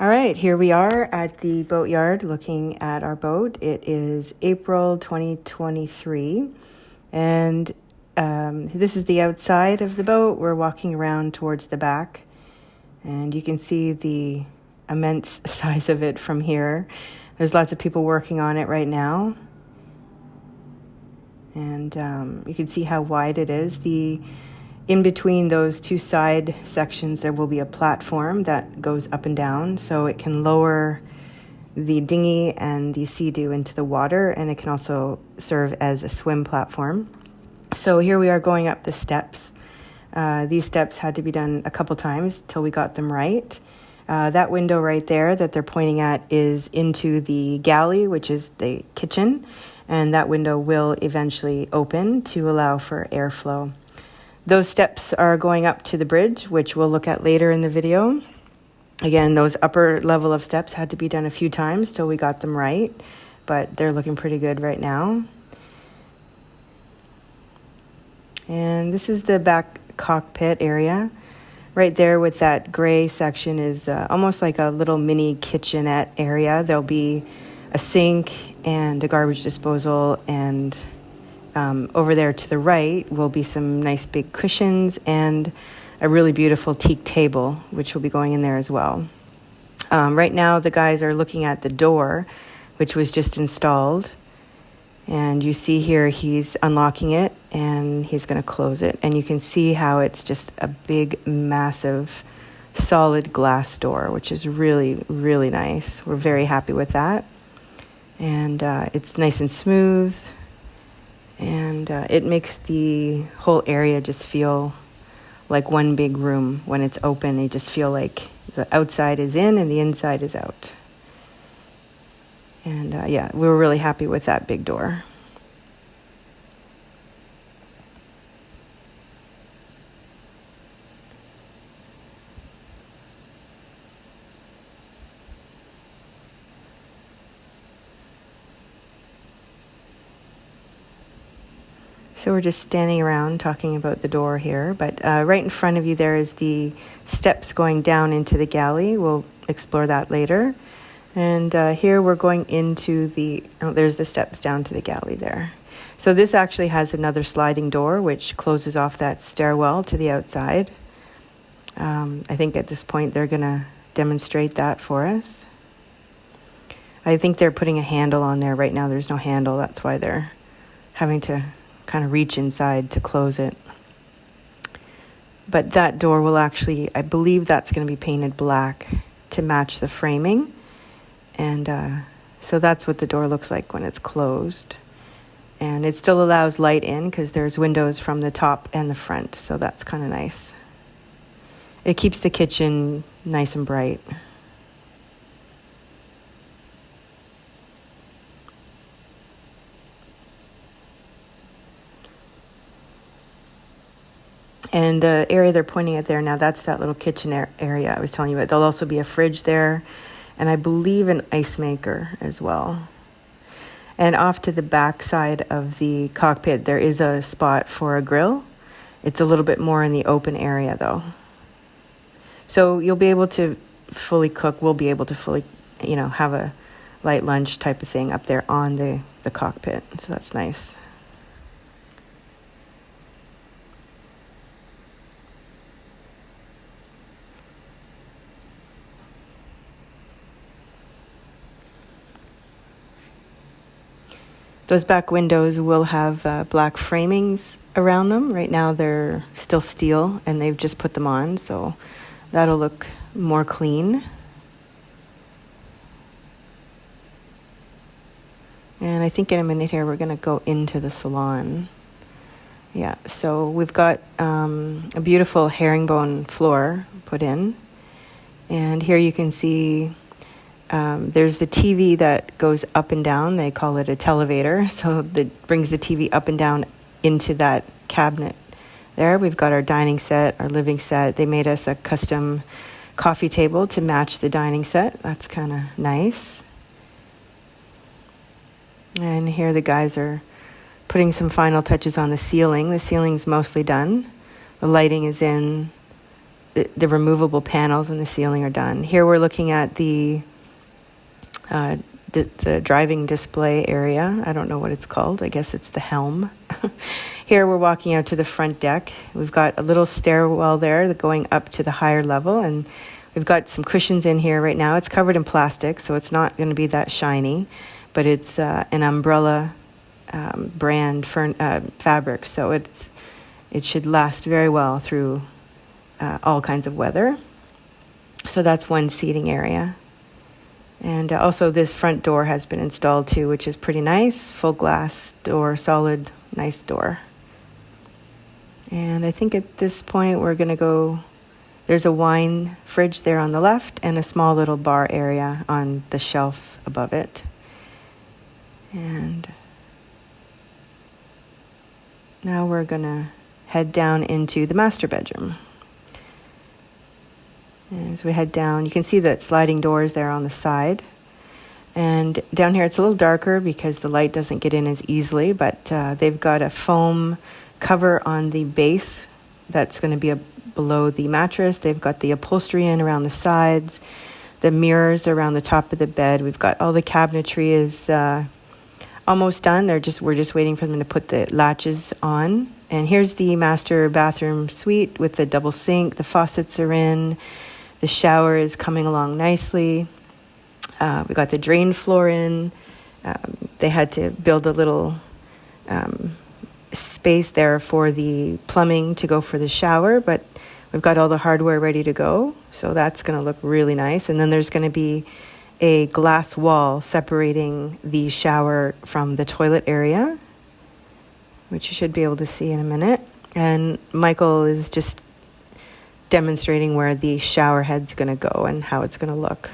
All right, here we are at the boatyard looking at our boat. It is April 2023, and this is the outside of the boat. We're walking around towards the back, and you can see the immense size of it from here. There's lots of people working on it right now, and you can see how wide it is. In between those two side sections, there will be a platform that goes up and down, so it can lower the dinghy and the sea-doo into the water, and it can also serve as a swim platform. So here we are going up the steps. These steps had to be done a couple times till we got them right. That window right there that they're pointing at is into the galley, which is the kitchen, and that window will eventually open to allow for airflow. Those steps are going up to the bridge, which we'll look at later in the video. Again, those upper level of steps had to be done a few times till we got them right, but they're looking pretty good right now. And this is the back cockpit area. Right there with that gray section is almost like a little mini kitchenette area. There'll be a sink and a garbage disposal, and over there to the right will be some nice big cushions and a really beautiful teak table, which will be going in there as well. Right now, the guys are looking at the door, which was just installed. And you see here he's unlocking it and he's going to close it. And you can see how it's just a big, massive, solid glass door, which is really, really nice. We're very happy with that. And it's nice and smooth. And it makes the whole area just feel like one big room. When it's open, you just feel like the outside is in and the inside is out. And yeah, we were really happy with that big door. So we're just standing around talking about the door here, but right in front of you there is the steps going down into the galley. We'll explore that later. And here we're going into there's the steps down to the galley there. So this actually has another sliding door which closes off that stairwell to the outside. I think at this point they're going to demonstrate that for us. I think they're putting a handle on there. Right now there's no handle. That's why they're having to kind of reach inside to close it. But that door will actually, I believe that's going to be painted black to match the framing. And so that's what the door looks like when it's closed. And it still allows light in because there's windows from the top and the front. So that's kind of nice. It keeps the kitchen nice and bright. And the area they're pointing at there now, that's that little kitchen area I was telling you about. There'll also be a fridge there, and I believe an ice maker as well. And off to the back side of the cockpit, there is a spot for a grill. It's a little bit more in the open area, though. So you'll be able to fully cook. We'll be able to fully, have a light lunch type of thing up there on the cockpit. So that's nice. Those back windows will have black framings around them. Right now they're still steel and they've just put them on, so that'll look more clean. And I think in a minute here we're going to go into the salon. Yeah, so we've got a beautiful herringbone floor put in. And here you can see there's the TV that goes up and down. They call it a televator. So that brings the TV up and down into that cabinet there. We've got our dining set, our living set. They made us a custom coffee table to match the dining set. That's kind of nice. And here the guys are putting some final touches on the ceiling. The ceiling's mostly done. The lighting is in. the removable panels in the ceiling are done. Here we're looking at the driving display area. I don't know what it's called. I guess it's the helm. Here we're walking out to the front deck. We've got a little stairwell there going up to the higher level, and we've got some cushions in here right now. It's covered in plastic, so it's not going to be that shiny, but it's an umbrella brand fabric, so it should last very well through all kinds of weather. So that's one seating area. And also this front door has been installed too, which is pretty nice. Full glass door, solid, nice door. And I think at this point we're going to go, there's a wine fridge there on the left and a small little bar area on the shelf above it. And now we're going to head down into the master bedroom. As we head down, you can see that sliding doors there on the side. And down here it's a little darker because the light doesn't get in as easily, but they've got a foam cover on the base that's going to be below the mattress. They've got the upholstery in around the sides, the mirrors around the top of the bed. We've got all the cabinetry is almost done. We're just waiting for them to put the latches on. And here's the master bathroom suite with the double sink. The faucets are in. The shower is coming along nicely. We got the drain floor in. They had to build a little space there for the plumbing to go for the shower, but we've got all the hardware ready to go. So that's going to look really nice. And then there's going to be a glass wall separating the shower from the toilet area, which you should be able to see in a minute. And Michael is just demonstrating where the shower head's going to go and how it's going to look.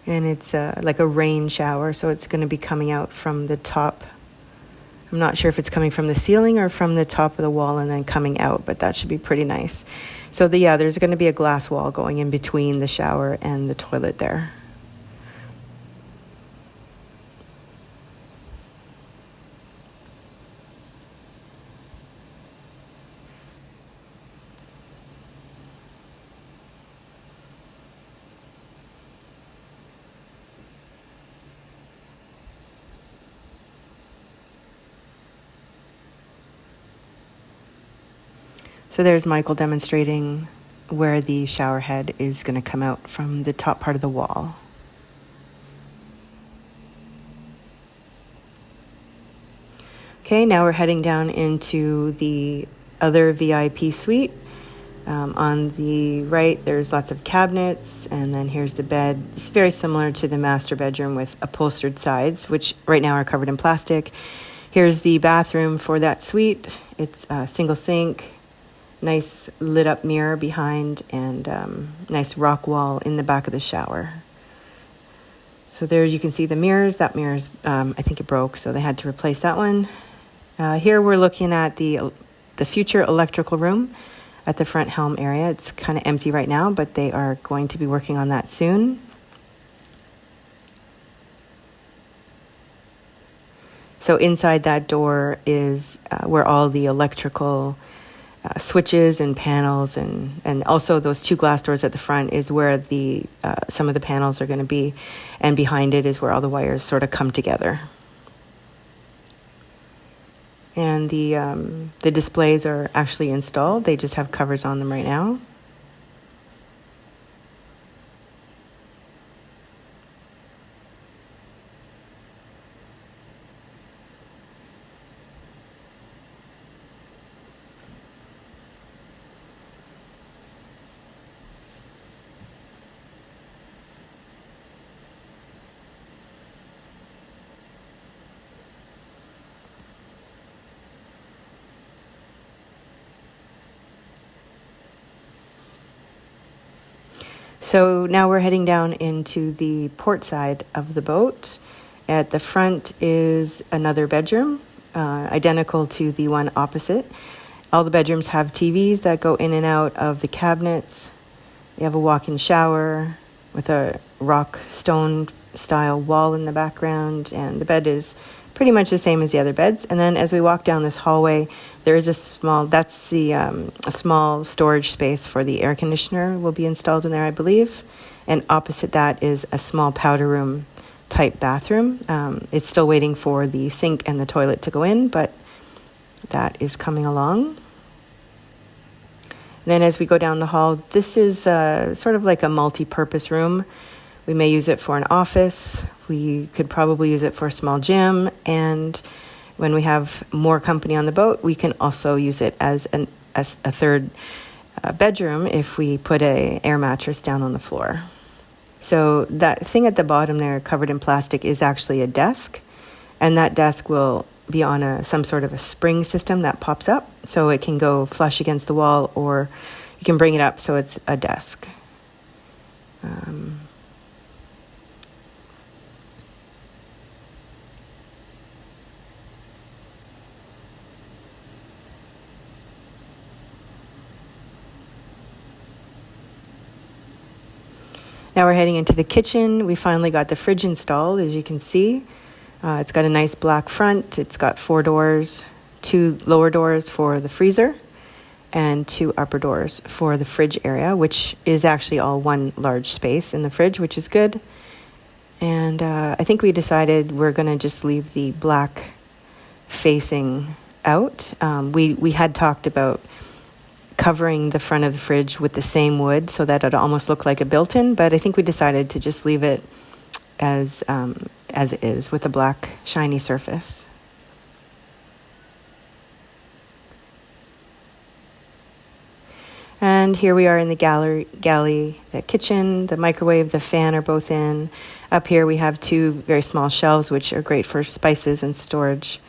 And it's like a rain shower, so it's going to be coming out from the top. I'm not sure if it's coming from the ceiling or from the top of the wall and then coming out, but that should be pretty nice. So there's going to be a glass wall going in between the shower and the toilet there. So there's Michael demonstrating where the shower head is going to come out from the top part of the wall. Okay, now we're heading down into the other VIP suite. On the right, there's lots of cabinets, and then here's the bed. It's very similar to the master bedroom with upholstered sides, which right now are covered in plastic. Here's the bathroom for that suite. It's a single sink, nice lit up mirror behind, and nice rock wall in the back of the shower. So there you can see the mirrors. That mirror's, I think it broke, so they had to replace that one. Here we're looking at the future electrical room at the front helm area. It's kind of empty right now, but they are going to be working on that soon. So inside that door is where all the electrical switches and panels and also those two glass doors at the front is where the some of the panels are going to be, and behind it is where all the wires sort of come together. And the displays are actually installed. They just have covers on them right now. So now we're heading down into the port side of the boat. At the front is another bedroom, identical to the one opposite. All the bedrooms have TVs that go in and out of the cabinets. They have a walk-in shower with a rock stone style wall in the background, and the bed is pretty much the same as the other beds. And then as we walk down this hallway, there is a small storage space for the air conditioner will be installed in there, I believe. And opposite that is a small powder room type bathroom. It's still waiting for the sink and the toilet to go in, but that is coming along. Then as we go down the hall, this is sort of like a multi-purpose room. We may use it for an office. We could probably use it for a small gym. And when we have more company on the boat, we can also use it as a third bedroom if we put an air mattress down on the floor. So that thing at the bottom there covered in plastic is actually a desk. And that desk will be on some sort of a spring system that pops up. So it can go flush against the wall, or you can bring it up so it's a desk. Now we're heading into the kitchen. We finally got the fridge installed, as you can see. It's got a nice black front. It's got 4 doors, 2 lower doors for the freezer, and 2 upper doors for the fridge area, which is actually all one large space in the fridge, which is good. And I think we decided we're going to just leave the black facing out. We had talked about covering the front of the fridge with the same wood so that it almost looked like a built-in, but I think we decided to just leave it as it is with a black shiny surface. And here we are in the galley, the kitchen, the microwave, the fan are both in. Up here we have 2 very small shelves, which are great for spices and storage.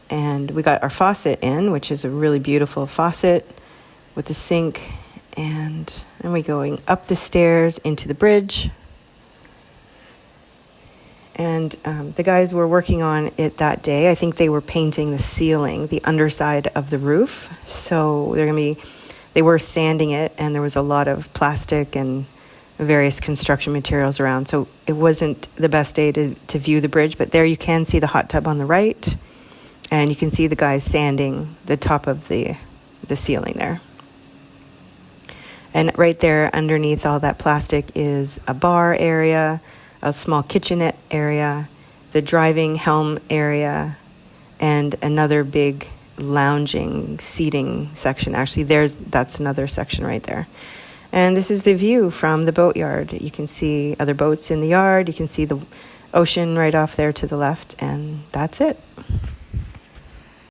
And we got our faucet in, which is a really beautiful faucet with the sink. And then we're going up the stairs into the bridge. And the guys were working on it that day. I think they were painting the ceiling, the underside of the roof. So they were sanding it, and there was a lot of plastic and various construction materials around. So it wasn't the best day to view the bridge, but there you can see the hot tub on the right, and you can see the guys sanding the top of the ceiling there. And right there underneath all that plastic is a bar area, a small kitchenette area, the driving helm area, and another big lounging seating section. Actually, that's another section right there. And this is the view from the boatyard. You can see other boats in the yard. You can see the ocean right off there to the left, and that's it.